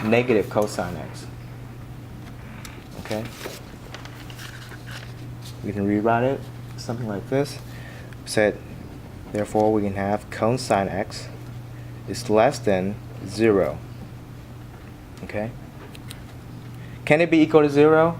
negative cosine x. Okay? We can rewrite it something like this. Said, therefore, we can have cosine x is less than 0. Okay? Can it be equal to 0?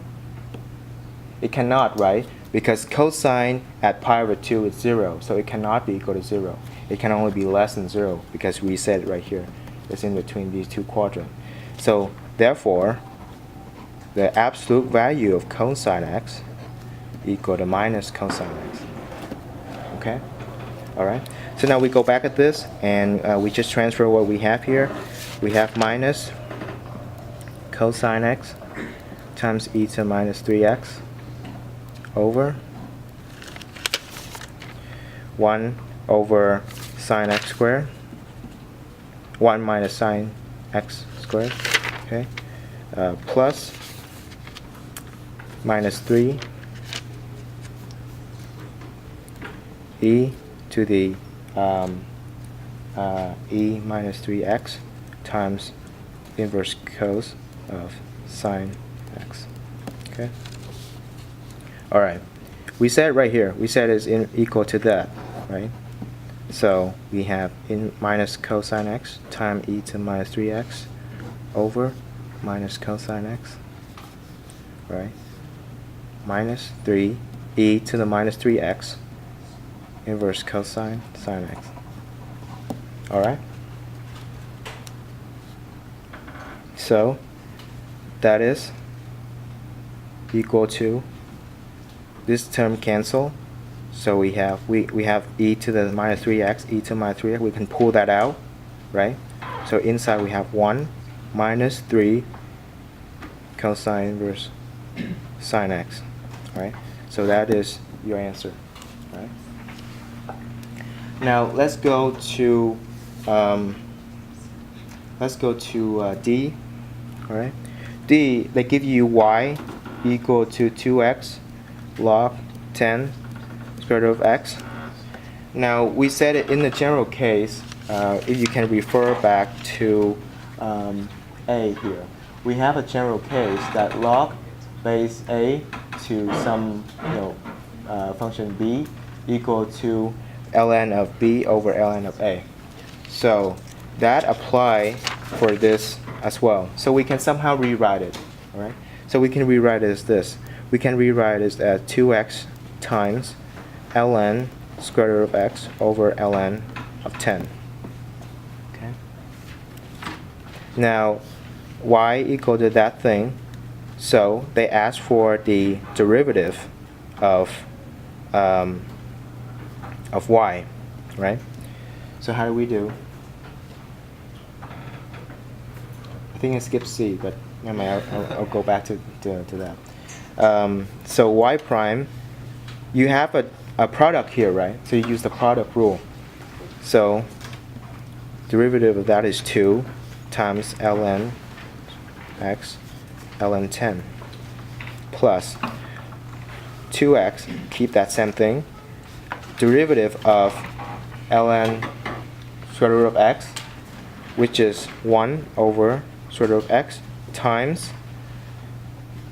It cannot, right? Because cosine at pi over 2 is 0, so it cannot be equal to 0. It can only be less than 0 because we said it right here. It's in between these two quadrants. So therefore, the absolute value of cosine x equal to minus cosine x. Okay? Alright? So now we go back at this and we just transfer what we have here. We have minus cosine x times e to minus 3x over 1 over sine x squared, 1 minus sine x squared, okay, plus minus 3 e to the e minus 3x times inverse cos of sine x. Okay. All right. We said right here. We said it's equal to that, right? So we have in minus cosine x times e to minus 3x over minus cosine x, right? Minus 3 e to the minus 3x inverse cosine sine x. All right. So that is equal to, this term cancel, so we have e to the minus 3x, e to minus 3x, we can pull that out, right? So inside we have 1 minus 3 cosine inverse sine x, right? So that is your answer, right? Now let's go to D, all right? D, they give you y equal to 2x log 10 square root of x. Now we said it in the general case, if you can refer back to A here. We have a general case that log base A to some function b equal to ln of b over ln of A. So that apply for this as well. So we can somehow rewrite it, all right? So we can rewrite it as this. We can rewrite it as 2x times ln square root of x over ln of 10. Okay. Now, y equal to that thing, so they ask for the derivative of y, right? So how do we do? I think I skipped C, but I'll go back to that. So y prime, you have a product here, right? So you use the product rule. So derivative of that is 2 times ln x ln 10 plus 2x, keep that same thing, derivative of ln square root of x, which is 1 over square root of x times,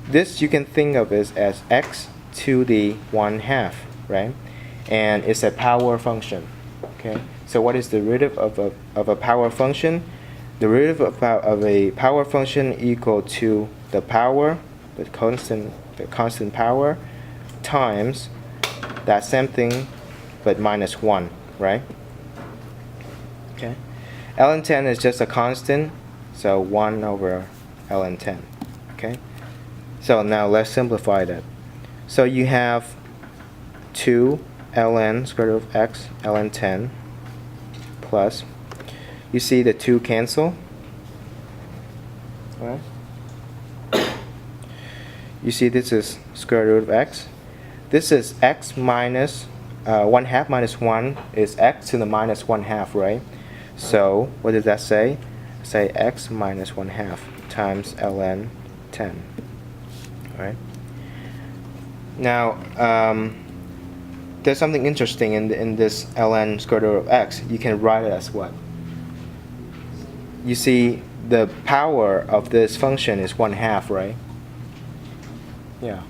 this you can think of as x to the 1/2, right? And it's a power function. Okay. So what is the derivative of a power function? The derivative of a power function equal to the power, the constant power, times that same thing, but minus 1, right? Okay. ln 10 is just a constant, so 1 over ln 10. Okay. So now let's simplify that. So you have 2 ln square root of x ln 10 plus, you see the 2 cancel, all right? You see this is square root of x. This is x minus 1/2 minus 1 is x to the minus 1/2, right? So what does that say? Say x minus 1/2 times ln 10. All right. Now there's something interesting in this ln square root of x. You can write it as what? you see the power of this function is 1/2, right? Yeah. I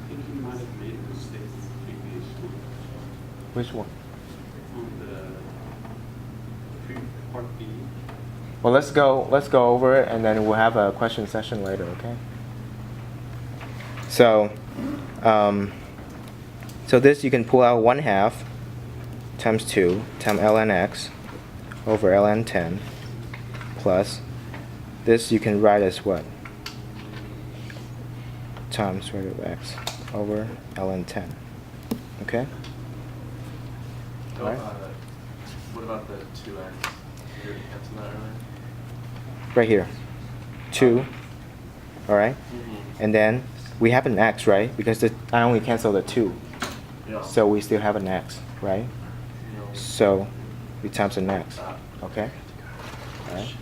think you might have made a mistake with the previous one. Which one? On the part B. Well, let's go over it, and then we'll have a question session later, okay? So, so this you can pull out 1/2 times 2 times ln x over ln 10 plus this you can write as what? Times root of x over ln 10. Okay? Oh, Right. What about the 2x? You already answered that earlier. Right here. 2. Alright? Mm-hmm. And then we have an x, right? Because I only cancel the 2. Yeah. So we still have an x, right? No. So we times an x. Ah. Okay? Alright?